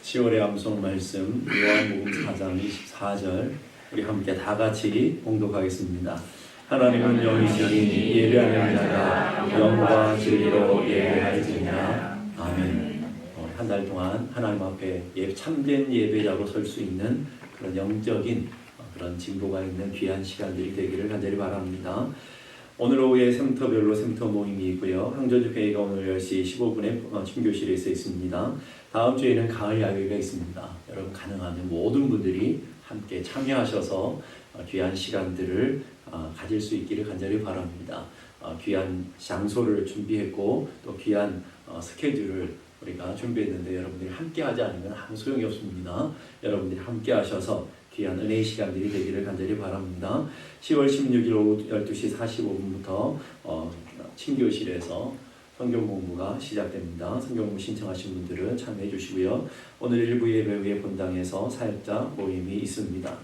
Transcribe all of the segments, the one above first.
10월의 암송 말씀 요한복음 4장 24절 우리 함께 다 같이 봉독하겠습니다. 하나님은 영이시니 예배하는 자가 영과 진리로 예배할지니라. 아멘. 한 달 동안 하나님 앞에 참된 예배자로 설 수 있는 그런 영적인 그런 진보가 있는 귀한 시간들이 되기를 간절히 바랍니다. 오늘 오후에 샘터별로 샘터 모임이 있고요. 항저주회의가 오늘 10시 15분에 침교실에서 있습니다. 다음 주에는 가을 야외가 있습니다. 여러분 가능하면 모든 분들이 함께 참여하셔서 귀한 시간들을 가질 수 있기를 간절히 바랍니다. 귀한 장소를 준비했고 또 귀한 스케줄을 우리가 준비했는데 여러분들이 함께 하지 않으면 아무 소용이 없습니다. 여러분들이 함께 하셔서 귀한 은혜의 시간들이 되기를 간절히 바랍니다. 10월 16일 오후 12시 45분부터 친교실에서 성경 공부가 시작됩니다. 성경 공부 신청하신 분들은 참여해 주시고요. 오늘 일부 예배 후에 본당에서 사역자 모임이 있습니다.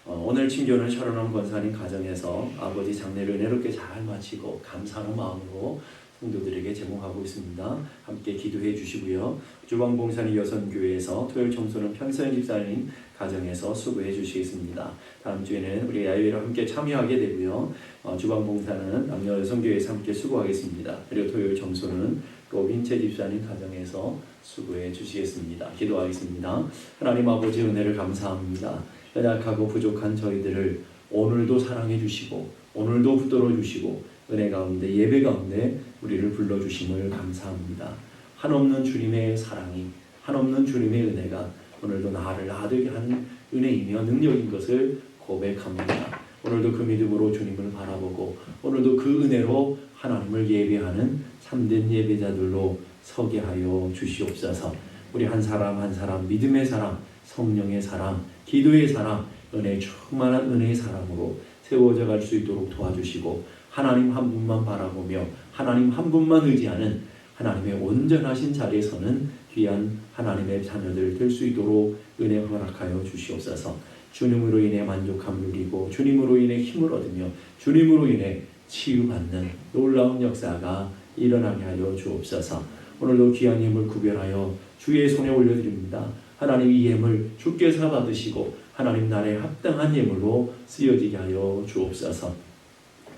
오늘 친교는 철원원 권사님 가정에서 아버지 장례를 은혜롭게 잘 마치고 감사하는 마음으로 성도들에게 제공하고 있습니다. 함께 기도해 주시고요. 주방봉사님 여선교회에서 토요일 청소는 편서연 집사님 가정에서 수고해 주시겠습니다. 다음 주에는 우리 야외로 함께 참여하게 되고요. 주방봉사는 남녀 여성교회에서 함께 수고하겠습니다. 그리고 토요일 청소는 로빈채 집사님 가정에서 수고해 주시겠습니다. 기도하겠습니다. 하나님 아버지 은혜를 감사합니다. 연약하고 부족한 저희들을 오늘도 사랑해 주시고 오늘도 붙들어 주시고 은혜 가운데 예배 가운데 우리를 불러주심을 감사합니다. 한없는 주님의 사랑이 한없는 주님의 은혜가 오늘도 나를 아들게 하는 은혜이며 능력인 것을 고백합니다. 오늘도 그 믿음으로 주님을 바라보고 오늘도 그 은혜로 하나님을 예배하는 참된 예배자들로 서게 하여 주시옵소서. 우리 한 사람 한 사람 믿음의 사람, 성령의 사람, 기도의 사람, 은혜 충만한 은혜의 사람으로 세워져 갈 수 있도록 도와주시고 하나님 한 분만 바라보며 하나님 한 분만 의지하는 하나님의 온전하신 자리에 서는 귀한 하나님의 자녀들 될 수 있도록 은혜 허락하여 주시옵소서. 주님으로 인해 만족함을 누리고 주님으로 인해 힘을 얻으며 주님으로 인해 치유받는 놀라운 역사가 일어나게 하여 주옵소서. 오늘도 귀한 예물 구별하여 주의 손에 올려드립니다. 하나님 이 예물 주께서 받으시고 하나님 나라에 합당한 예물로 쓰여지게 하여 주옵소서.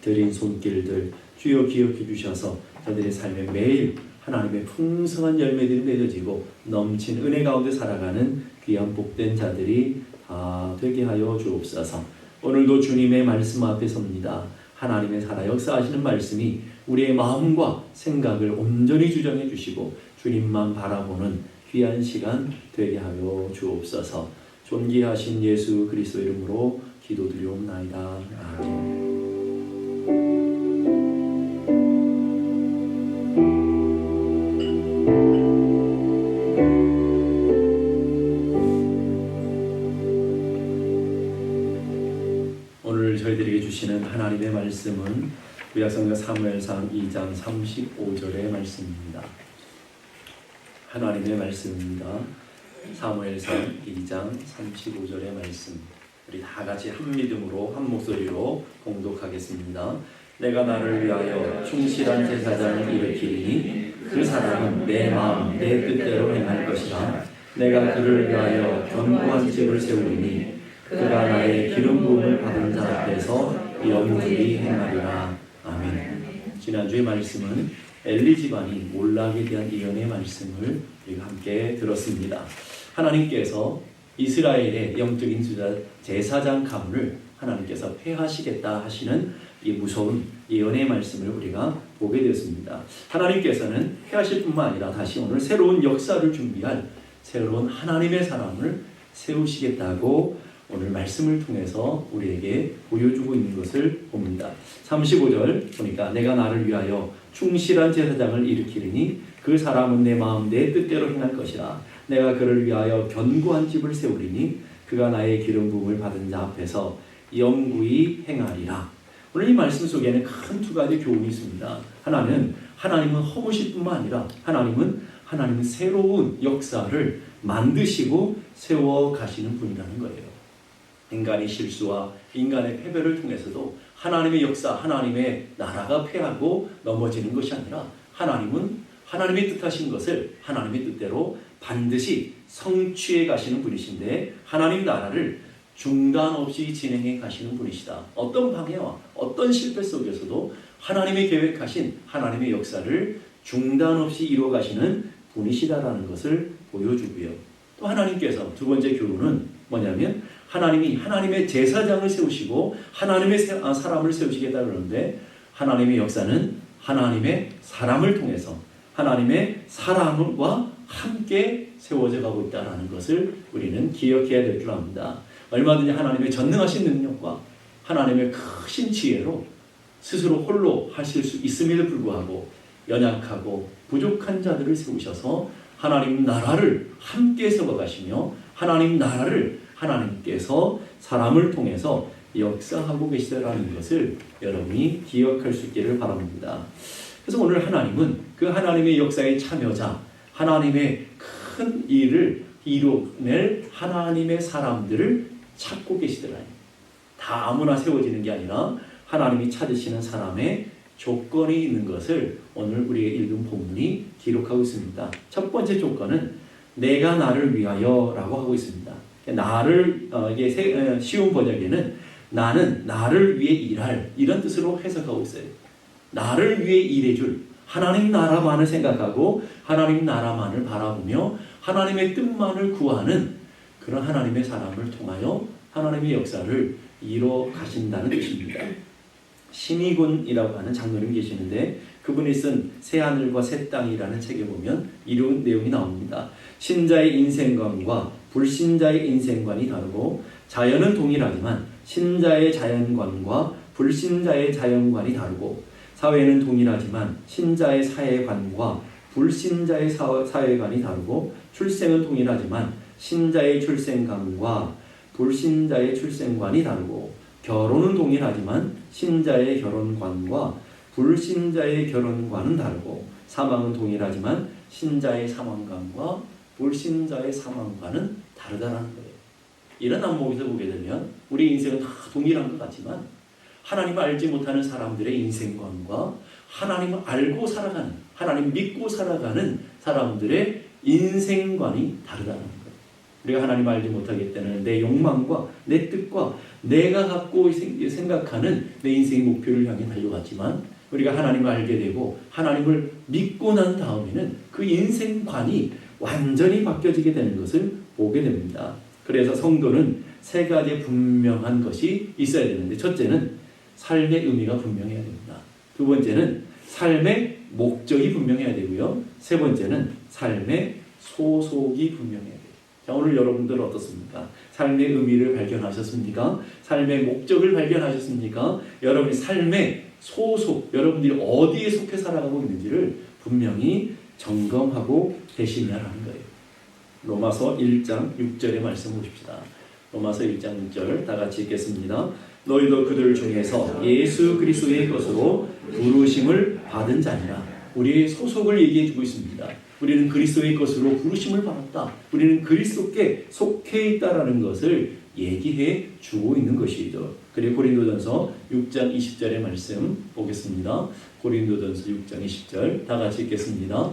드린 손길들 주여 기억해 주셔서 저들의 삶에 매일 하나님의 풍성한 열매들이 맺어지고 넘친 은혜 가운데 살아가는 귀한 복된 자들이 다 되게 하여 주옵소서. 오늘도 주님의 말씀 앞에 섭니다. 하나님의 살아 역사하시는 말씀이 우리의 마음과 생각을 온전히 주정해 주시고 주님만 바라보는 귀한 시간 되게 하여 주옵소서. 존귀하신 예수 그리스도 이름으로 기도드리옵나이다. 아멘. 오늘 저희들에게 주시는 하나님의 말씀은 구약성경 사무엘상 2장 35절의 말씀입니다. 하나님의 말씀입니다. 사무엘상 2장 35절의 말씀. 우리 다 같이 한 믿음으로 한 목소리로 봉독하겠습니다. 내가 나를 위하여 충실한 제사장을 일으키리니 그 사람은 내 마음 내 뜻대로 행할 것이라. 내가 그를 위하여 견고한 집을 세우리니 그가 나의 기름 부음을 받은 자 앞에서 영원히 행하리라. 아멘. 지난주의 말씀은 엘리 집안이 몰락에 대한 예언의 말씀을 우리가 함께 들었습니다. 하나님께서 이스라엘의 영적인 제사장 가문을 하나님께서 폐하시겠다 하시는 이 무서운 예언의 말씀을 우리가 보게 되었습니다. 하나님께서는 폐하실 뿐만 아니라 다시 오늘 새로운 역사를 준비할 새로운 하나님의 사람을 세우시겠다고 오늘 말씀을 통해서 우리에게 보여주고 있는 것을 봅니다. 35절 보니까 내가 나를 위하여 충실한 제사장을 일으키리니 그 사람은 내 마음 내 뜻대로 행할 것이라. 내가 그를 위하여 견고한 집을 세우리니 그가 나의 기름 부음을 받은 자 앞에서 영구히 행하리라. 오늘 이 말씀 속에는 큰 두 가지 교훈이 있습니다. 하나는 하나님은 허무실 뿐만 아니라 하나님은 새로운 역사를 만드시고 세워 가시는 분이라는 거예요. 인간의 실수와 인간의 패배를 통해서도 하나님의 역사, 하나님의 나라가 패하고 넘어지는 것이 아니라 하나님은 하나님의 뜻하신 것을 하나님의 뜻대로 반드시 성취해 가시는 분이신데 하나님 나라를 중단 없이 진행해 가시는 분이시다. 어떤 방해와 어떤 실패 속에서도 하나님의 계획하신 하나님의 역사를 중단 없이 이루어 가시는 분이시다라는 것을 보여주고요. 또 하나님께서 두 번째 교훈은 뭐냐면 하나님이 하나님의 제사장을 세우시고 하나님의 사람을 세우시겠다 그러는데 하나님의 역사는 하나님의 사람을 통해서 하나님의 사람과 함께 세워져 가고 있다는 것을 우리는 기억해야 될 줄 압니다. 얼마든지 하나님의 전능하신 능력과 하나님의 크신 지혜로 스스로 홀로 하실 수 있음에도 불구하고 연약하고 부족한 자들을 세우셔서 하나님 나라를 함께 세워가시며 하나님 나라를 하나님께서 사람을 통해서 역사하고 계시다라는 것을 여러분이 기억할 수 있기를 바랍니다. 그래서 오늘 하나님은 그 하나님의 역사에 참여자, 하나님의 큰 일을 이뤄낼 하나님의 사람들을 찾고 계시더라니. 다 아무나 세워지는 게 아니라 하나님이 찾으시는 사람의 조건이 있는 것을 오늘 우리가 읽은 본문이 기록하고 있습니다. 첫 번째 조건은 내가 나를 위하여 라고 하고 있습니다. 나를 이게 쉬운 번역에는 나는 나를 위해 일할 이런 뜻으로 해석하고 있어요. 나를 위해 일해줄 하나님 나라만을 생각하고 하나님 나라만을 바라보며 하나님의 뜻만을 구하는 그런 하나님의 사람을 통하여 하나님의 역사를 이뤄 가신다는 뜻입니다. 신이군이라고 하는 장로님이 계시는데 그분이 쓴 새하늘과 새 땅이라는 책에 보면 이런 내용이 나옵니다. 신자의 인생관과 불신자의 인생관이 다르고 자연은 동일하지만 신자의 자연관과 불신자의 자연관이 다르고 사회는 동일하지만 신자의 사회관과 불신자의 사회관이 다르고 출생은 동일하지만 신자의 출생관과 불신자의 출생관이 다르고 결혼은 동일하지만 신자의 결혼관과 불신자의 결혼관은 다르고 사망은 동일하지만 신자의 사망관과 불신자의 사망관은 다르다는 거예요. 이런 안목에서 보게 되면 우리 인생은 다 동일한 것 같지만 하나님을 알지 못하는 사람들의 인생관과 하나님을 알고 살아가는, 하나님 믿고 살아가는 사람들의 인생관이 다르다는 거예요. 우리가 하나님을 알지 못하기 때문에 내 욕망과 내 뜻과 내가 갖고 생각하는 내 인생의 목표를 향해 달려갔지만 우리가 하나님을 알게 되고 하나님을 믿고 난 다음에는 그 인생관이 완전히 바뀌어지게 되는 것을 보게 됩니다. 그래서 성도는 세 가지 분명한 것이 있어야 되는데 첫째는 삶의 의미가 분명해야 됩니다. 두 번째는 삶의 목적이 분명해야 되고요. 세 번째는 삶의 소속이 분명해야 돼요. 자, 오늘 여러분들 어떻습니까? 삶의 의미를 발견하셨습니까? 삶의 목적을 발견하셨습니까? 여러분이 삶의 소속, 여러분들이 어디에 속해 살아가고 있는지를 분명히 점검하고 계시냐라는 거예요. 로마서 1장 6절의 말씀 보십시다. 로마서 1장 6절 다 같이 읽겠습니다. 너희도 그들 중에서 예수 그리스도의 것으로 부르심을 받은 자니라. 우리의 소속을 얘기해 주고 있습니다. 우리는 그리스도의 것으로 부르심을 받았다. 우리는 그리스도께 속해 있다라는 것을 얘기해 주고 있는 것이죠. 그리고 고린도전서 6장 20절의 말씀 보겠습니다. 고린도전서 6장 20절 다 같이 읽겠습니다.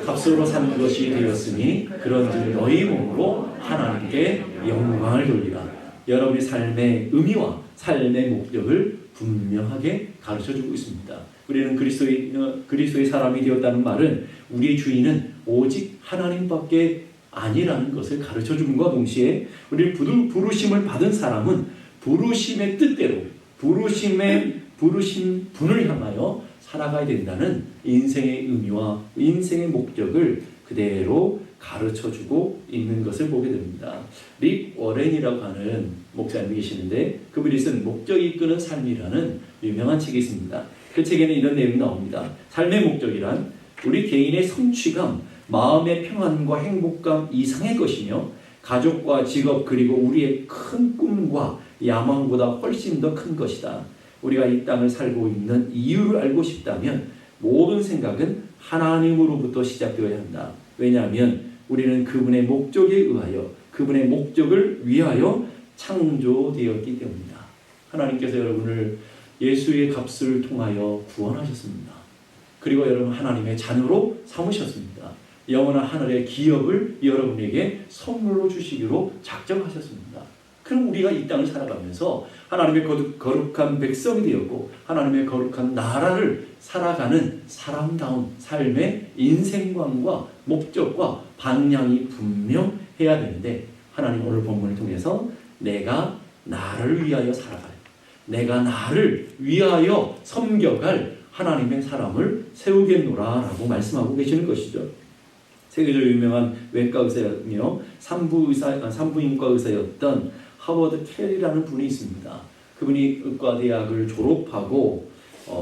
값으로 산 것이 되었으니 그런즉 너희 몸으로 하나님께 영광을 돌리라. 여러분의 삶의 의미와 삶의 목적을 분명하게 가르쳐주고 있습니다. 우리는 그리스도의 사람이 되었다는 말은 우리의 주인은 오직 하나님밖에 아니라는 것을 가르쳐줌과 동시에 우리 부르심을 받은 사람은 부르심의 뜻대로 부르신 분을 향하여 살아가야 된다는 인생의 의미와 인생의 목적을 그대로 가르쳐주고 있는 것을 보게 됩니다. 릭 워렌이라고 하는 목사님이 계시는데 그분이 쓴 목적이 이끄는 삶이라는 유명한 책이 있습니다. 그 책에는 이런 내용이 나옵니다. 삶의 목적이란 우리 개인의 성취감, 마음의 평안과 행복감 이상의 것이며 가족과 직업 그리고 우리의 큰 꿈과 야망보다 훨씬 더 큰 것이다. 우리가 이 땅을 살고 있는 이유를 알고 싶다면 모든 생각은 하나님으로부터 시작되어야 한다. 왜냐하면 우리는 그분의 목적에 의하여 그분의 목적을 위하여 창조되었기 때문이다. 하나님께서 여러분을 예수의 값을 통하여 구원하셨습니다. 그리고 여러분 하나님의 자녀로 삼으셨습니다. 영원한 하늘의 기업을 여러분에게 선물로 주시기로 작정하셨습니다. 그럼 우리가 이 땅을 살아가면서 하나님의 거룩한 백성이 되었고 하나님의 거룩한 나라를 살아가는 사람다운 삶의 인생관과 목적과 방향이 분명해야 되는데 하나님 오늘 본문을 통해서 내가 나를 위하여 살아갈, 내가 나를 위하여 섬겨갈 하나님의 사람을 세우겠노라 라고 말씀하고 계시는 것이죠. 세계적으로 유명한 외과 의사이며 산부인과 의사였던 하워드 캐리라는 분이 있습니다. 그분이 의과대학을 졸업하고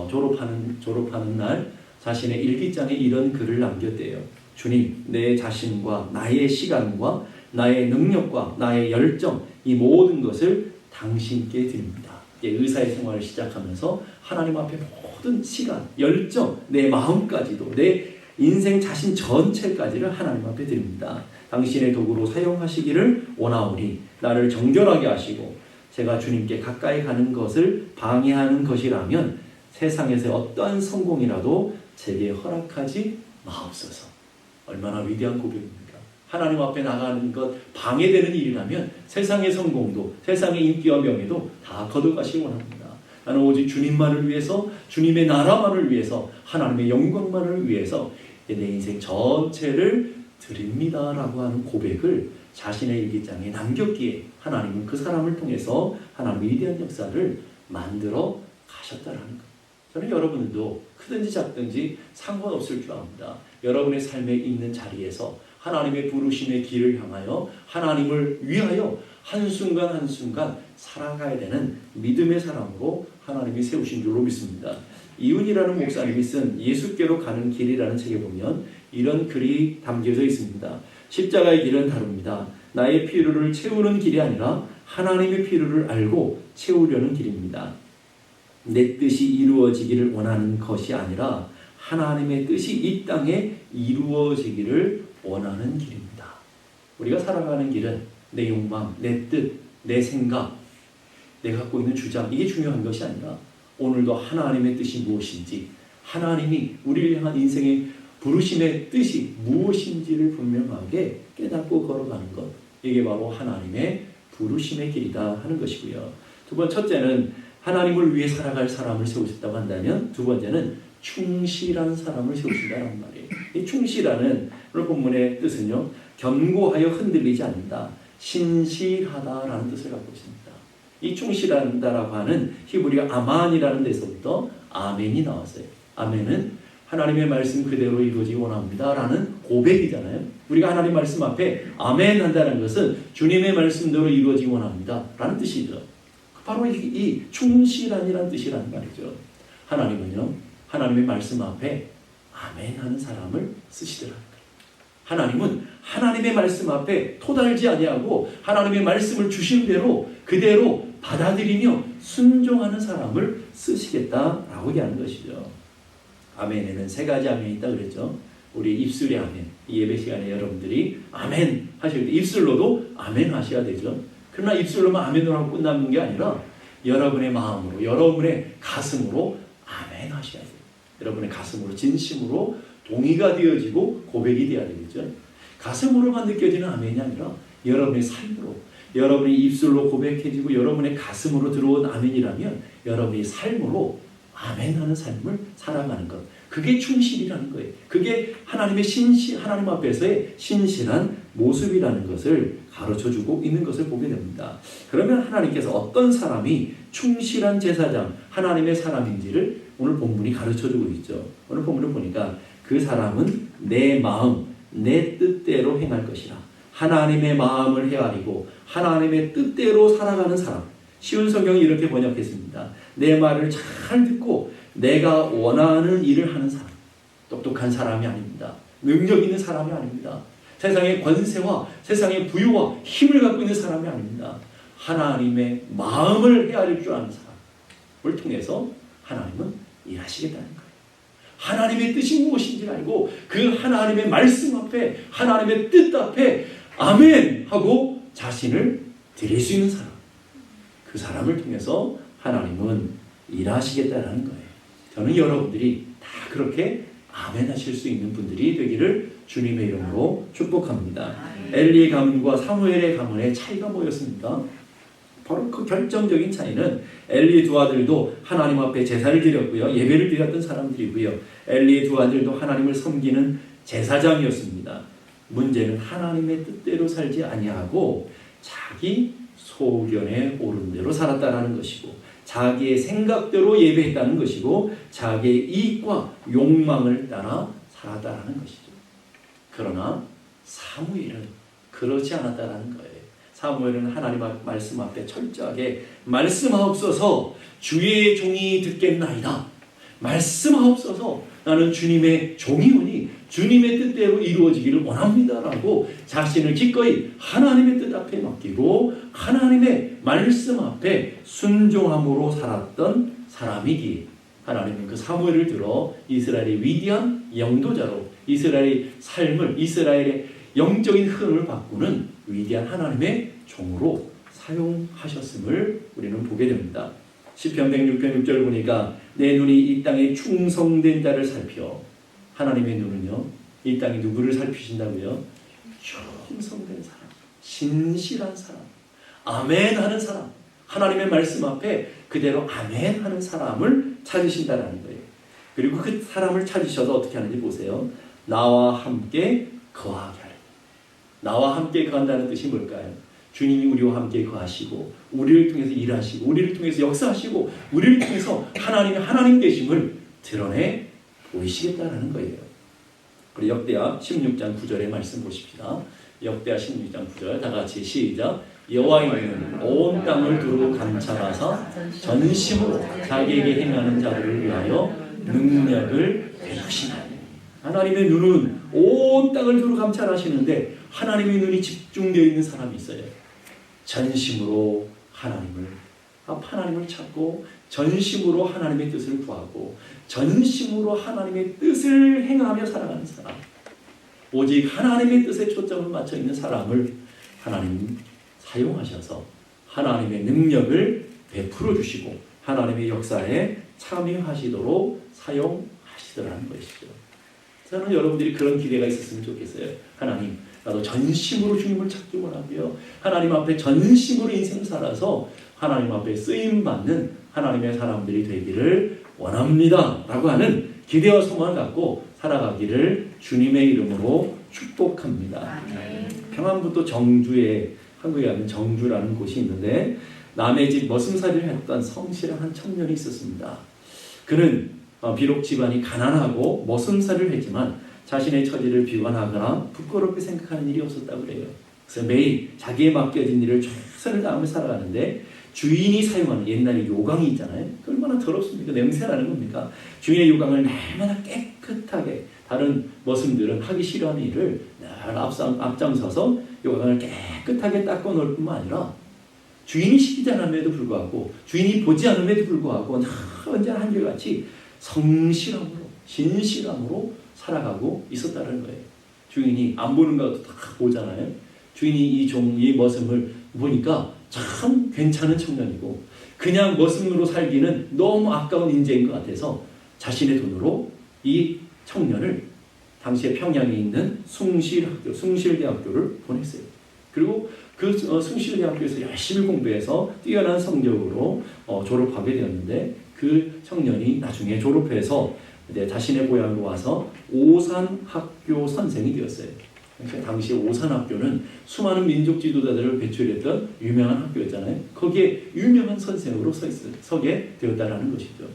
졸업하는 날 자신의 일기장에 이런 글을 남겼대요. 주님, 내 자신과 나의 시간과 나의 능력과 나의 열정, 이 모든 것을 당신께 드립니다. 의사의 생활을 시작하면서 하나님 앞에 모든 시간, 열정, 내 마음까지도 내 인생 자신 전체까지를 하나님 앞에 드립니다. 당신의 도구로 사용하시기를 원하오니 나를 정결하게 하시고 제가 주님께 가까이 가는 것을 방해하는 것이라면 세상에서의 어떠한 성공이라도 제게 허락하지 마옵소서. 얼마나 위대한 고백입니까? 하나님 앞에 나가는 것 방해되는 일이라면 세상의 성공도 세상의 인기와 명예도 다 거둬가시기 원합니다. 나는 오직 주님만을 위해서, 주님의 나라만을 위해서, 하나님의 영광만을 위해서 내 인생 전체를 드립니다라고 하는 고백을 자신의 일기장에 남겼기에 하나님은 그 사람을 통해서 하나님의 위대한 역사를 만들어 가셨다라는 것. 저는 여러분들도 크든지 작든지 상관없을 줄 압니다. 여러분의 삶에 있는 자리에서 하나님의 부르심의 길을 향하여 하나님을 위하여 한순간 한순간 살아가야 되는 믿음의 사람으로 하나님이 세우신 줄로 믿습니다. 이훈이라는 목사님이 쓴 예수께로 가는 길이라는 책에 보면 이런 글이 담겨져 있습니다. 십자가의 길은 다릅니다. 나의 필요를 채우는 길이 아니라 하나님의 필요를 알고 채우려는 길입니다. 내 뜻이 이루어지기를 원하는 것이 아니라 하나님의 뜻이 이 땅에 이루어지기를 원하는 길입니다. 우리가 살아가는 길은 내 욕망, 내 뜻, 내 생각, 내가 갖고 있는 주장, 이게 중요한 것이 아니라 오늘도 하나님의 뜻이 무엇인지, 하나님이 우리를 향한 인생의 부르심의 뜻이 무엇인지를 분명하게 깨닫고 걸어가는 것, 이게 바로 하나님의 부르심의 길이다 하는 것이고요. 첫째는 하나님을 위해 살아갈 사람을 세우셨다고 한다면, 두 번째는 충실한 사람을 세우신다는 말이에요. 이 충실하는 오늘 본문의 뜻은요, 견고하여 흔들리지 않는다, 신실하다라는 뜻을 갖고 있습니다. 이 충실한다라고 하는 히브리어 아만이라는 데서부터 아멘이 나왔어요. 아멘은 하나님의 말씀 그대로 이루어지기 원합니다라는 고백이잖아요. 우리가 하나님 말씀 앞에 아멘 한다는 것은 주님의 말씀대로 이루어지기 원합니다라는 뜻이죠. 바로 이 충실한이라는 뜻이라는 말이죠. 하나님은요, 하나님의 말씀 앞에 아멘 하는 사람을 쓰시더라고요. 하나님은 하나님의 말씀 앞에 토달지 아니하고 하나님의 말씀을 주신 대로 그대로 받아들이며 순종하는 사람을 쓰시겠다라고 얘기하는 것이죠. 아멘에는 세 가지 아멘이 있다 그랬죠. 우리 입술의 아멘, 이 예배 시간에 여러분들이 아멘 하실 때 입술로도 아멘 하셔야 되죠. 그러나 입술로만 아멘으로 하고 끝나는 게 아니라 여러분의 마음으로, 여러분의 가슴으로 아멘 하셔야 돼요. 여러분의 가슴으로, 진심으로 동의가 되어지고 고백이 되어야 되겠죠. 가슴으로만 느껴지는 아멘이 아니라 여러분의 삶으로, 여러분의 입술로 고백해지고 여러분의 가슴으로 들어온 아멘이라면 여러분의 삶으로 아멘하는 삶을 살아가는 것, 그게 충실이라는 거예요. 그게 하나님 앞에서의 신실한 모습이라는 것을 가르쳐주고 있는 것을 보게 됩니다. 그러면 하나님께서 어떤 사람이 충실한 제사장, 하나님의 사람인지를 오늘 본문이 가르쳐주고 있죠. 오늘 본문을 보니까 그 사람은 내 마음, 내 뜻대로 행할 것이라. 하나님의 마음을 헤아리고 하나님의 뜻대로 살아가는 사람. 쉬운 성경이 이렇게 번역했습니다. 내 말을 잘 듣고 내가 원하는 일을 하는 사람. 똑똑한 사람이 아닙니다. 능력 있는 사람이 아닙니다. 세상의 권세와 세상의 부유와 힘을 갖고 있는 사람이 아닙니다. 하나님의 마음을 헤아릴 줄 아는 사람을 통해서 하나님은 일하시겠다는 거예요. 하나님의 뜻이 무엇인지 알고 그 하나님의 말씀 앞에, 하나님의 뜻 앞에 아멘 하고 자신을 드릴 수 있는 사람, 그 사람을 통해서 하나님은 일하시겠다는 거예요. 저는 여러분들이 다 그렇게 아멘 하실 수 있는 분들이 되기를 주님의 이름으로 축복합니다. 엘리의 가문과 사무엘의 가문의 차이가 뭐였습니까? 바로 그 결정적인 차이는 엘리의 두 아들도 하나님 앞에 제사를 드렸고요. 예배를 드렸던 사람들이고요. 엘리의 두 아들도 하나님을 섬기는 제사장이었습니다. 문제는 하나님의 뜻대로 살지 아니하고 자기 소견에 오른 대로 살았다는 것이고, 자기의 생각대로 예배했다는 것이고, 자기의 이익과 욕망을 따라 살았다는 것이죠. 그러나 사무엘은 그렇지 않았다는 거예요. 사무엘은 하나님 말씀 앞에 철저하게 말씀하옵소서 주의 종이 듣겠나이다. 말씀하옵소서 나는 주님의 종이오니 주님의 뜻대로 이루어지기를 원합니다라고 자신을 기꺼이 하나님의 뜻 앞에 맡기고 하나님의 말씀 앞에 순종함으로 살았던 사람이기에 하나님은 그 사무엘을 들어 이스라엘의 위대한 영도자로 이스라엘의 삶을, 이스라엘의 영적인 흐름을 바꾸는 위대한 하나님의 종으로 사용하셨음을 우리는 보게 됩니다. 시편 106편 6절 보니까 내 눈이 이 땅에 충성된 자를 살펴. 하나님의 눈은요, 이 땅에 누구를 살피신다고요? 충성된 사람, 신실한 사람, 아멘 하는 사람, 하나님의 말씀 앞에 그대로 아멘 하는 사람을 찾으신다는 거예요. 그리고 그 사람을 찾으셔서 어떻게 하는지 보세요. 나와 함께 거하게 하라. 나와 함께 거한다는 뜻이 뭘까요? 주님이 우리와 함께 거하시고 우리를 통해서 일하시고 우리를 통해서 역사하시고 우리를 통해서 하나님의 하나님 되심을 드러내 보이시겠다라는 거예요. 우리 역대하 16장 9절의 말씀 보십시다. 역대하 16장 9절 다 같이 시작. 여호와는 온 땅을 두루 감찰하사 전심으로 자기에게 행하는 자들을 위하여 능력을 베푸시나니. 하나님의 눈은 온 땅을 두루 감찰하시는데 하나님의 눈이 집중되어 있는 사람이 있어요. 전심으로 하나님을 찾고 전심으로 하나님의 뜻을 구하고 전심으로 하나님의 뜻을 행하며 살아가는 사람, 오직 하나님의 뜻에 초점을 맞춰 있는 사람을 하나님 사용하셔서 하나님의 능력을 베풀어 주시고 하나님의 역사에 참여하시도록 사용하시더라는 것이죠. 저는 여러분들이 그런 기대가 있었으면 좋겠어요. 하나님, 나도 전심으로 주님을 찾기 원하고요. 하나님 앞에 전심으로 인생을 살아서 하나님 앞에 쓰임받는 하나님의 사람들이 되기를 원합니다 라고 하는 기대와 소망을 갖고 살아가기를 주님의 이름으로 축복합니다. 평안북도 정주에, 한국에 가면 정주라는 곳이 있는데 남의 집 머슴살이를 했던 성실한 한 청년이 있었습니다. 그는 비록 집안이 가난하고 머슴살이를 했지만 자신의 처지를 비관하거나 부끄럽게 생각하는 일이 없었다고 그래요. 그래서 매일 자기에 맡겨진 일을 최선을 다하며 살아가는데 주인이 사용하는 옛날에 요강이 있잖아요. 그 얼마나 더럽습니까? 냄새나는 겁니까? 주인의 요강을 날마다 깨끗하게, 다른 머슴들은 하기 싫어하는 일을 늘 앞장서서 요강을 깨끗하게 닦아 놓을 뿐만 아니라 주인이 시키지 않음에도 불구하고 주인이 보지 않음에도 불구하고 언제나 한결같이 성실함으로 신실함으로 살아가고 있었다는 거예요. 주인이 안 보는 것도 다 보잖아요. 주인이 이 머슴을 보니까 참 괜찮은 청년이고 그냥 머슴으로 살기는 너무 아까운 인재인 것 같아서 자신의 돈으로 이 청년을 당시에 평양에 있는 숭실대학교를 보냈어요. 그리고 그 숭실대학교에서 열심히 공부해서 뛰어난 성적으로 졸업하게 되었는데 그 청년이 나중에 졸업해서 이제 자신의 고향으로 와서 오산학교 선생이 되었어요. 당시 오산학교는 수많은 민족 지도자들을 배출했던 유명한 학교였잖아요. 거기에 유명한 선생으로 서게 되었다는 것이죠.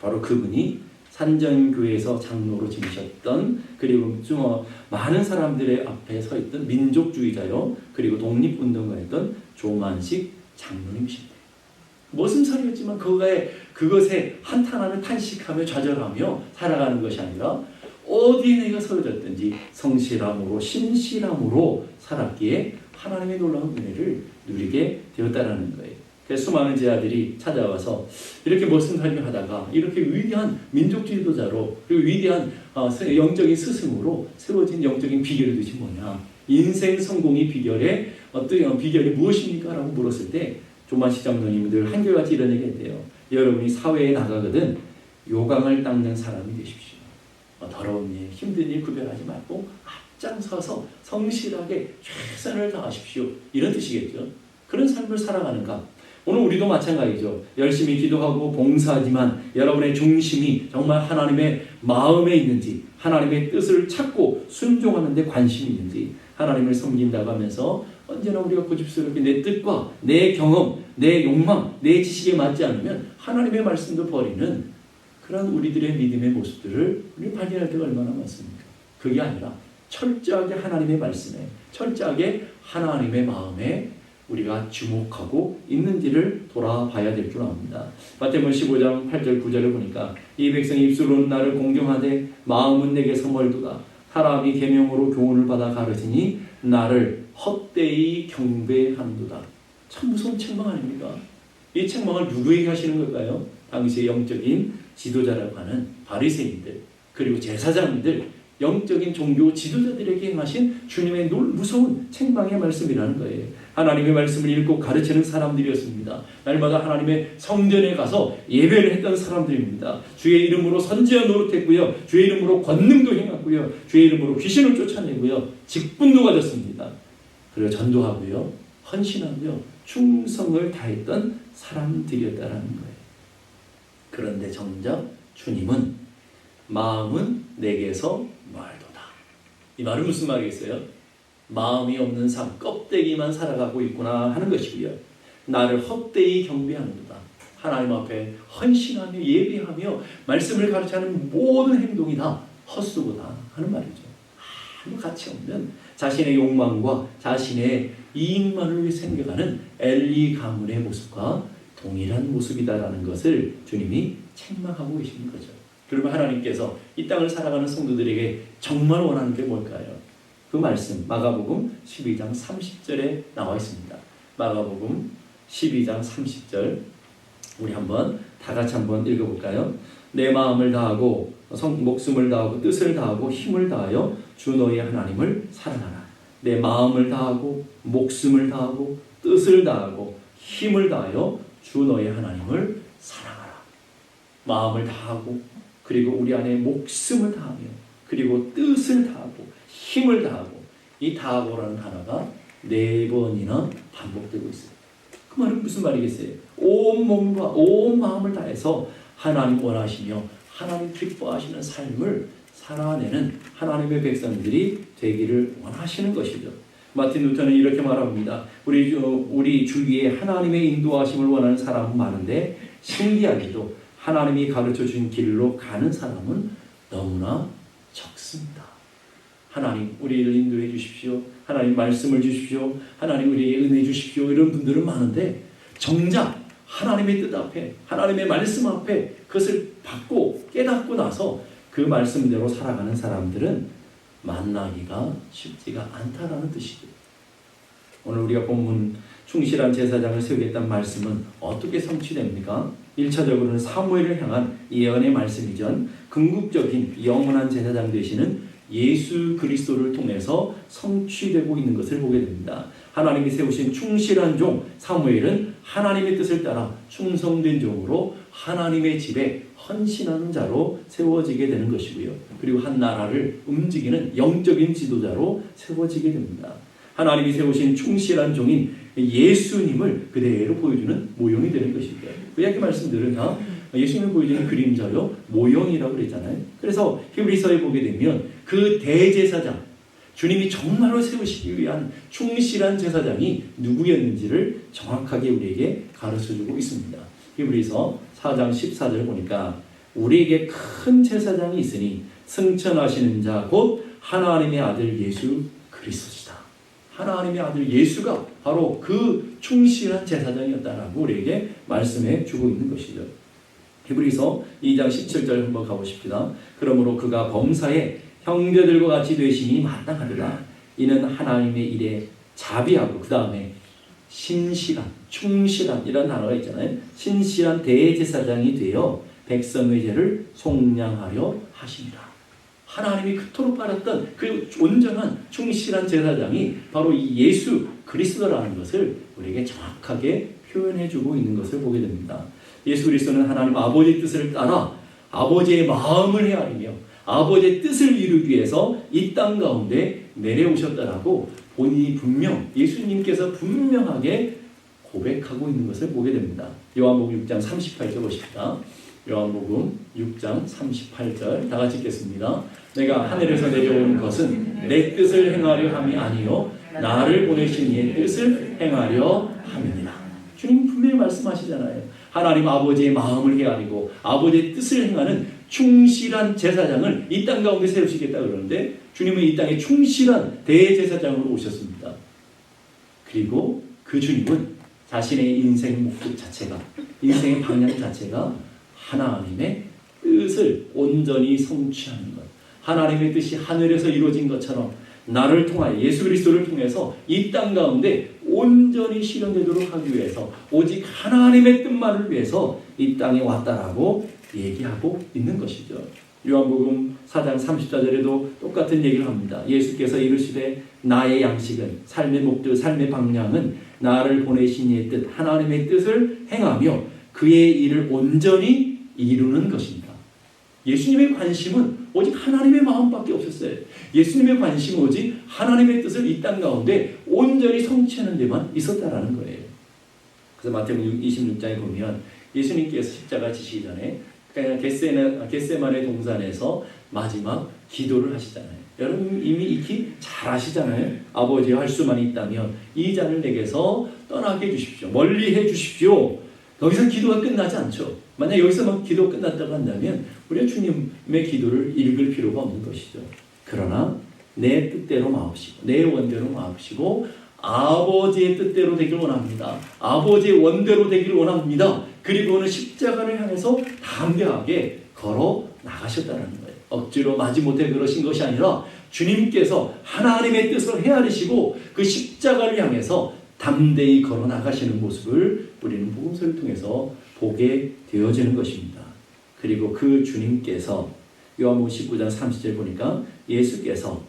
바로 그분이 산전교회에서 장로로 지내셨던, 그리고 많은 사람들의 앞에 서 있던 민족주의자요, 그리고 독립운동가였던 조만식 장로님이십니다. 머슴살이였지만 그것에 한탄하며 탄식하며 좌절하며 살아가는 것이 아니라 어디에 내가 서러졌든지 성실함으로 신실함으로 살았기에 하나님의 놀라운 은혜를 누리게 되었다는 거예요. 그래서 수많은 제자들이 찾아와서 이렇게 머슴살이를 하다가 이렇게 위대한 민족 지도자로, 그리고 위대한 영적인 스승으로 세워진 영적인 비결이 도대체 뭐냐, 인생 성공의 비결에 어떤 비결이 무엇입니까? 라고 물었을 때 조만식 장로님들 한결같이 이런 얘기 했대요. 여러분이 사회에 나가거든 요강을 닦는 사람이 되십시오. 더러운 일, 힘든 일 구별하지 말고 앞장서서 성실하게 최선을 다하십시오. 이런 뜻이겠죠. 그런 삶을 살아가는가? 오늘 우리도 마찬가지죠. 열심히 기도하고 봉사하지만 여러분의 중심이 정말 하나님의 마음에 있는지, 하나님의 뜻을 찾고 순종하는 데 관심이 있는지, 하나님을 섬긴다고 하면서 언제나 우리가 고집스럽게 내 뜻과 내 경험, 내 욕망, 내 지식에 맞지 않으면 하나님의 말씀도 버리는 그런 우리들의 믿음의 모습들을 우리 발견할 때가 얼마나 많습니까? 그게 아니라 철저하게 하나님의 말씀에, 철저하게 하나님의 마음에 우리가 주목하고 있는지를 돌아봐야 될 줄 압니다. 마태복음 15장 8절 9절을 보니까 이 백성이 입술로는 나를 공경하되 마음은 내게서 멀도다. 사람이 계명으로 교훈을 받아 가르치니 나를 헛되이 경배하는도다. 참 무서운 책망 아닙니까? 이 책망을 누구에게 하시는 걸까요? 당시의 영적인 지도자라고 하는 바리새인들, 그리고 제사장들, 영적인 종교 지도자들에게 행하신 주님의 무서운 책망의 말씀이라는 거예요. 하나님의 말씀을 읽고 가르치는 사람들이었습니다. 날마다 하나님의 성전에 가서 예배를 했던 사람들입니다. 주의 이름으로 선지자 노릇했고요. 주의 이름으로 권능도 행했고요. 주의 이름으로 귀신을 쫓아내고요. 직분도 가졌습니다. 그리고 전도하고요. 헌신하고요. 충성을 다했던 사람들이었다라는 거예요. 그런데 정작 주님은 마음은 내게서 멀도다. 이 말은 무슨 말이겠어요? 마음이 없는 삶, 껍데기만 살아가고 있구나 하는 것이고요. 나를 헛되이 경배하는도다. 하나님 앞에 헌신하며 예배하며 말씀을 가르치는 모든 행동이 다 헛수고다 하는 말이죠. 아무 가치 없는 자신의 욕망과 자신의 이익만을 위해 생각하는 엘리 가문의 모습과 동일한 모습이다라는 것을 주님이 책망하고 계시는 거죠. 그러면 하나님께서 이 땅을 살아가는 성도들에게 정말 원하는 게 뭘까요? 그 말씀 마가복음 12장 30절에 나와 있습니다. 마가복음 12장 30절 우리 한번 다 같이 한번 읽어볼까요? 내 마음을 다하고 목숨을 다하고 뜻을 다하고 힘을 다하여 주 너의 하나님을 사랑하라. 내 마음을 다하고 목숨을 다하고 뜻을 다하고 힘을 다하여 주 너의 하나님을 사랑하라. 마음을 다하고 그리고 우리 안에 목숨을 다하며 그리고 뜻을 다하고 힘을 다하고 이 다하고라는 단어가 4번이나 반복되고 있어요. 그 말은 무슨 말이겠어요? 온 몸과 온 마음을 다해서 하나님 원하시며 하나님 기뻐하시는 삶을 살아내는 하나님의 백성들이 되기를 원하시는 것이죠. 마틴 루터는 이렇게 말합니다. 우리 주위에 하나님의 인도하심을 원하는 사람은 많은데 신기하게도 하나님이 가르쳐 준 길로 가는 사람은 너무나 적습니다. 하나님 우리를 인도해 주십시오. 하나님 말씀을 주십시오. 하나님 우리에게 은혜 주십시오. 이런 분들은 많은데 정작 하나님의 뜻 앞에 하나님의 말씀 앞에 그것을 받고 깨닫고 나서 그 말씀대로 살아가는 사람들은 만나기가 쉽지가 않다라는 뜻이죠. 오늘 우리가 본문 충실한 제사장을 세우겠다는 말씀은 어떻게 성취됩니까? 1차적으로는 사무엘을 향한 예언의 말씀이전 궁극적인 영원한 제사장 되시는 예수 그리스도를 통해서 성취되고 있는 것을 보게 됩니다. 하나님이 세우신 충실한 종 사무엘은 하나님의 뜻을 따라 충성된 종으로 하나님의 집에 헌신하는 자로 세워지게 되는 것이고요. 그리고 한 나라를 움직이는 영적인 지도자로 세워지게 됩니다. 하나님이 세우신 충실한 종인 예수님을 그대로 보여주는 모형이 되는 것입니다. 구약의 말씀들은 다 예수님을 보여주는 그림자요 모형이라고 그랬잖아요. 그래서 히브리서에 보게 되면 그 대제사장 주님이 정말로 세우시기 위한 충실한 제사장이 누구였는지를 정확하게 우리에게 가르쳐주고 있습니다. 히브리서 4장 14절 보니까 우리에게 큰 제사장이 있으니 승천하시는 자 곧 하나님의 아들 예수 그리스도시다. 하나님의 아들 예수가 바로 그 충실한 제사장이었다라고 우리에게 말씀해 주고 있는 것이죠. 히브리서 2장 17절 한번 가보십시다. 그러므로 그가 범사에 형제들과 같이 되심이 마땅하도다. 이는 하나님의 일에 자비하고 그 다음에 신실한, 충실한 이런 단어가 있잖아요. 신실한 대제사장이 되어 백성의 죄를 속량하려 하십니다. 하나님이 그토록 바랐던 그 온전한 충실한 제사장이 바로 이 예수 그리스도라는 것을 우리에게 정확하게 표현해주고 있는 것을 보게 됩니다. 예수 그리스도는 하나님 아버지 뜻을 따라 아버지의 마음을 헤아리며 아버지의 뜻을 이루기 위해서 이 땅 가운데 내려오셨다라고 본인이 예수님께서 분명하게 고백하고 있는 것을 보게 됩니다. 요한복음 6장 38절 보십시다. 요한복음 6장 38절 다 같이 읽겠습니다. 내가 하늘에서 내려온 것은 내 뜻을 행하려 함이 아니요 나를 보내신 이의 뜻을 행하려 함이니라. 주님 분명히 말씀하시잖아요. 하나님 아버지의 마음을 헤아리고 아버지의 뜻을 행하는 충실한 제사장을 이 땅 가운데 세우시겠다 그러는데 주님은 이 땅에 충실한 대제사장으로 오셨습니다. 그리고 그 주님은 자신의 인생 목적 자체가, 인생의 방향 자체가 하나님의 뜻을 온전히 성취하는 것, 하나님의 뜻이 하늘에서 이루어진 것처럼 나를 통하여 예수 그리스도를 통해서 이 땅 가운데 온전히 실현되도록 하기 위해서 오직 하나님의 뜻만을 위해서 이 땅에 왔다라고 얘기하고 있는 것이죠. 요한복음 4장 34절에도 똑같은 얘기를 합니다. 예수께서 이르시되 나의 양식은 삶의 목적, 삶의 방향은 나를 보내신 이의 뜻, 하나님의 뜻을 행하며 그의 일을 온전히 이루는 것입니다. 예수님의 관심은 오직 하나님의 마음밖에 없었어요. 예수님의 관심은 오직 하나님의 뜻을 이 땅 가운데 온전히 성취하는 데만 있었다라는 거예요. 그래서 마태복음 26장에 보면 예수님께서 십자가 지시기 전에 겟세마네 동산에서 마지막 기도를 하시잖아요. 여러분 이미 익히 잘 아시잖아요. 아버지여 할 수만 있다면 이 잔을 내게서 떠나게 해주십시오. 멀리 해주십시오. 여기서 기도가 끝나지 않죠. 만약 여기서만 기도 끝났다고 한다면 우리가 주님의 기도를 읽을 필요가 없는 것이죠. 그러나 내 뜻대로 마옵시고 내 원대로 마옵시고 아버지의 뜻대로 되길 원합니다. 아버지의 원대로 되기를 원합니다. 그리고는 십자가를 향해서 담대하게 걸어 나가셨다는 거예요. 억지로 마지못해 그러신 것이 아니라 주님께서 하나님의 뜻을 헤아리시고 그 십자가를 향해서 담대히 걸어 나가시는 모습을 우리는 복음서를 통해서 보게 되어지는 것입니다. 그리고 그 주님께서 요한복음 19장 30절 보니까 예수께서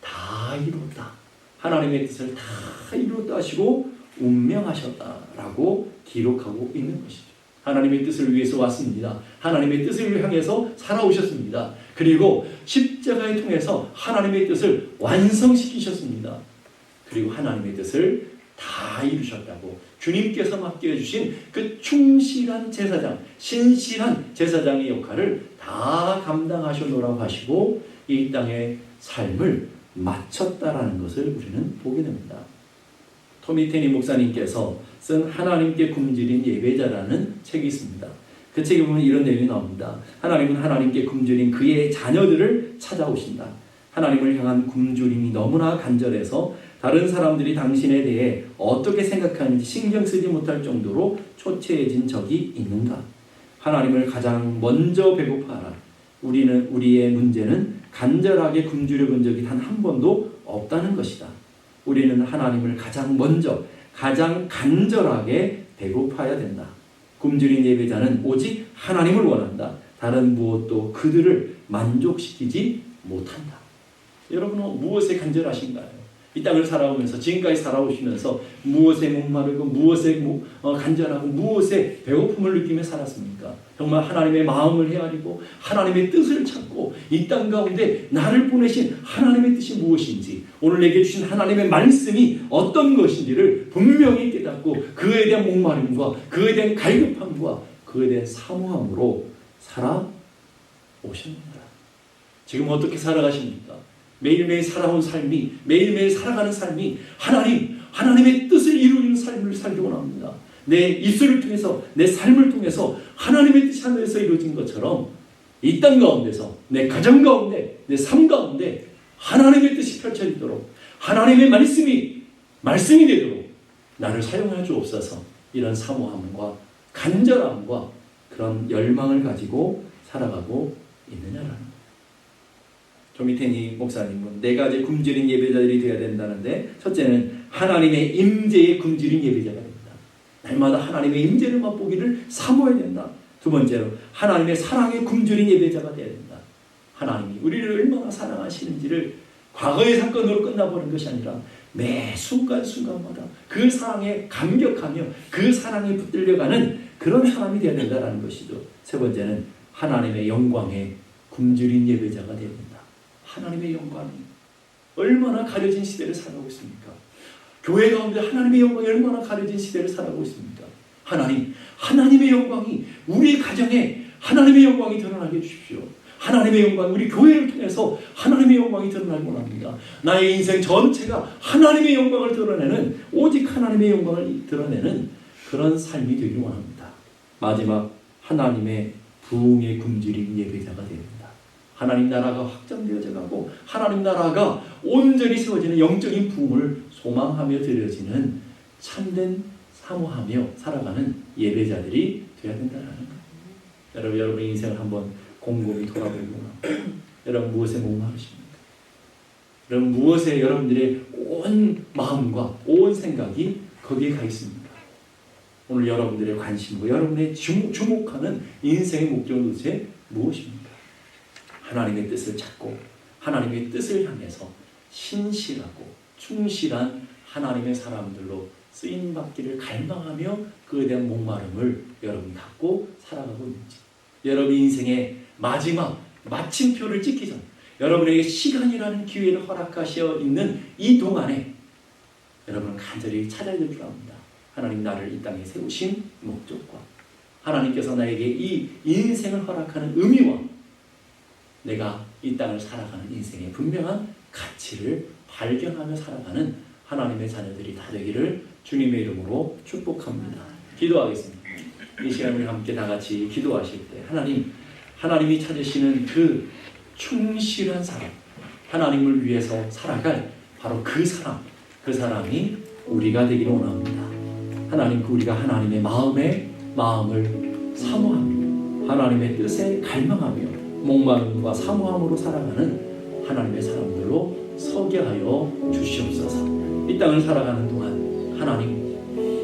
다 이루었다. 하나님의 뜻을 다 이루었다 하시고 운명하셨다라고 기록하고 있는 것이죠. 하나님의 뜻을 위해서 왔습니다. 하나님의 뜻을 향해서 살아오셨습니다. 그리고 십자가를 통해서 하나님의 뜻을 완성시키셨습니다. 그리고 하나님의 뜻을 다 이루셨다고 주님께서 맡겨주신 그 충실한 제사장, 신실한 제사장의 역할을 다 감당하셨노라고 하시고 이 땅의 삶을 마쳤다라는 것을 우리는 보게 됩니다. 토미 테니 목사님께서 쓴 하나님께 굶주린 예배자라는 책이 있습니다. 그 책에 보면 이런 내용이 나옵니다. 하나님은 하나님께 굶주린 그의 자녀들을 찾아오신다. 하나님을 향한 굶주림이 너무나 간절해서 다른 사람들이 당신에 대해 어떻게 생각하는지 신경 쓰지 못할 정도로 초췌해진 적이 있는가? 하나님을 가장 먼저 배고파하라. 우리의 문제는 간절하게 굶주려 본 적이 단 한 번도 없다는 것이다. 우리는 하나님을 가장 먼저, 가장 간절하게 배고파야 된다. 굶주린 예배자는 오직 하나님을 원한다. 다른 무엇도 그들을 만족시키지 못한다. 여러분은 무엇에 간절하신가요? 이 땅을 살아오면서 지금까지 살아오시면서 무엇에 목마르고 무엇에 간절하고 무엇에 배고픔을 느끼며 살았습니까? 정말 하나님의 마음을 헤아리고 하나님의 뜻을 찾고 이 땅 가운데 나를 보내신 하나님의 뜻이 무엇인지 오늘 내게 주신 하나님의 말씀이 어떤 것인지를 분명히 깨닫고 그에 대한 목마름과 그에 대한 갈급함과 그에 대한 사모함으로 살아오셨습니다. 지금 어떻게 살아가십니까? 매일매일 살아온 삶이, 매일매일 살아가는 삶이 하나님의 뜻을 이루는 삶을 살기 원합니다. 내 입술을 통해서, 내 삶을 통해서 하나님의 뜻이 하늘에서 이루어진 것처럼 이 땅 가운데서, 내 가정 가운데, 내 삶 가운데 하나님의 뜻이 펼쳐지도록 하나님의 말씀이 되도록 나를 사용하여 주옵소서. 이런 사모함과 간절함과 그런 열망을 가지고 살아가고 있느냐라는 거예요. 조미테니 목사님은 네 가지 굶주린 예배자들이 되어야 된다는데 첫째는 하나님의 임재에 굶주린 예배자가 됩니다. 날마다 하나님의 임재를 맛보기를 사모해야 된다. 두 번째로 하나님의 사랑에 굶주린 예배자가 되어야 된다. 하나님이 우리를 얼마나 사랑하시는지를 과거의 사건으로 끝나버린 것이 아니라 매 순간순간마다 그 사랑에 감격하며 그 사랑에 붙들려가는 그런 사람이 되어야 된다는 것이죠. 세 번째는 하나님의 영광에 굶주린 예배자가 되어야 된다. 하나님의 영광이 얼마나 가려진 시대를 살아가고 있습니까? 교회 가운데 하나님의 영광이 얼마나 가려진 시대를 살아가고 있습니까? 하나님의 영광이 우리의 가정에 하나님의 영광이 드러나게 해주십시오. 하나님의 영광, 우리 교회를 통해서 하나님의 영광이 드러나기 원합니다. 나의 인생 전체가 하나님의 영광을 드러내는, 오직 하나님의 영광을 드러내는 그런 삶이 되기를 원합니다. 마지막, 하나님의 부흥에 굶주린 예배자가 되어야 된다. 하나님 나라가 확장되어져 가고 하나님 나라가 온전히 세워지는 영적인 부흥을 소망하며 드려지는 참된 사모하며 살아가는 예배자들이 되어야 된다는 거예요. 여러분의 인생을 한번 곰곰이 돌아보고 여러분 무엇에 목마르십니까? 여러분 무엇에 여러분들의 온 마음과 온 생각이 거기에 가 있습니까? 오늘 여러분들의 관심과 여러분의 주목하는 인생의 목적은 도대체 무엇입니까? 하나님의 뜻을 찾고 하나님의 뜻을 향해서 신실하고 충실한 하나님의 사람들로 쓰임받기를 갈망하며 그에 대한 목마름을 여러분이 갖고 살아가고 있는지, 여러분 인생의 마지막 마침표를 찍기 전 여러분에게 시간이라는 기회를 허락하셔 있는 이 동안에 여러분은 간절히 찾아야 될 줄 압니다. 하나님 나를 이 땅에 세우신 목적과 하나님께서 나에게 이 인생을 허락하는 의미와 내가 이 땅을 살아가는 인생의 분명한 가치를 발견하며 살아가는 하나님의 자녀들이 다 되기를 주님의 이름으로 축복합니다. 기도하겠습니다. 이 시간 우리 함께 다 같이 기도하실 때 하나님이 찾으시는 그 충실한 사람, 하나님을 위해서 살아갈 바로 그 사람이 우리가 되기를 원합니다. 하나님, 우리가 하나님의 마음을 사모하며 하나님의 뜻에 갈망하며 목마름과 사모함으로 살아가는 하나님의 사람들로 서게 하여 주시옵소서. 이 땅을 살아가는 동안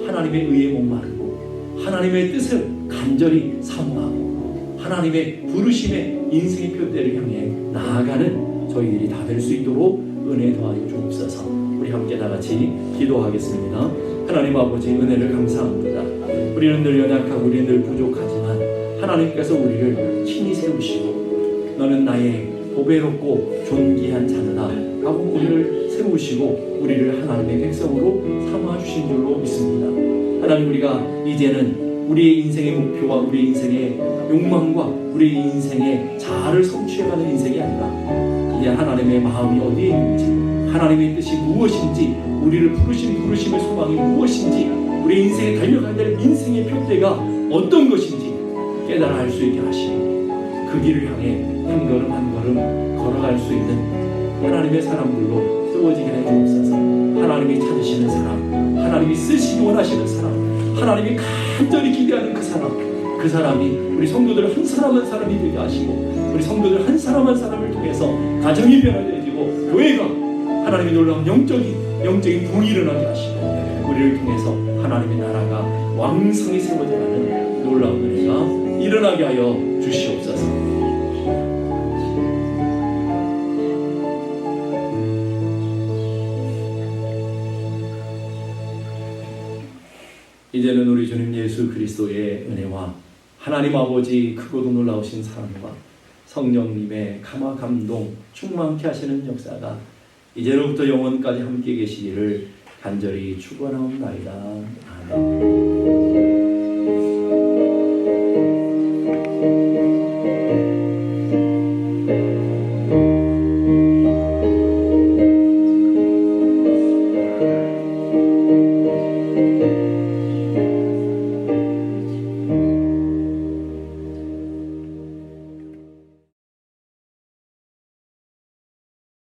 하나님의 의에 목마르고 하나님의 뜻을 간절히 사모하고 하나님의 부르심의 인생의 표대를 향해 나아가는 저희들이 다 될 수 있도록 은혜 더하여 주옵소서. 우리 함께 다 같이 기도하겠습니다. 하나님 아버지, 은혜를 감사합니다. 우리는 늘 연약하고 우리는 늘 부족하지만 하나님께서 우리를 친히 세우시고 너는 나의 보배롭고 존귀한 자녀다 하고 우리를 세우시고 우리를 하나님의 백성으로 삼아 주신 줄로 믿습니다. 하나님, 우리가 이제는 우리의 인생의 목표와 우리의 인생의 욕망과 우리의 인생의 자아를 성취해가는 인생이 아니라 이제 하나님의 마음이 어디에 있는지, 하나님의 뜻이 무엇인지, 우리를 부르신 부르심의 소망이 무엇인지, 우리 인생에 달려가야 될 인생의 표대가 어떤 것인지 깨달아 알 수 있게 하시고 그 길을 향해 한 걸음 한 걸음 걸어갈 수 있는 하나님의 사람들로 세워지게 해주옵소서. 하나님이 찾으시는 사람, 하나님이 쓰시기 원하시는 사람, 하나님이 간절히 기대하는 그 사람이 우리 성도들 한 사람 한 사람이 되게 하시고 우리 성도들 한 사람 한 사람을 통해서 가정이 변화되어지고 교회가 하나님의 놀라운 영적인 부흥이 일어나게 하시고 우리를 통해서 하나님의 나라가 왕성히 세워져가는 놀라운 은혜가 일어나게 하여 주시옵소서. 이제는 우리 주님 예수 그리스도의 은혜와 하나님 아버지 크고도 놀라우신 사랑과 성령님의 감화 감동 충만케 하시는 역사가 이제로부터 영원까지 함께 계시기를 간절히 축원하옵나이다. 아멘.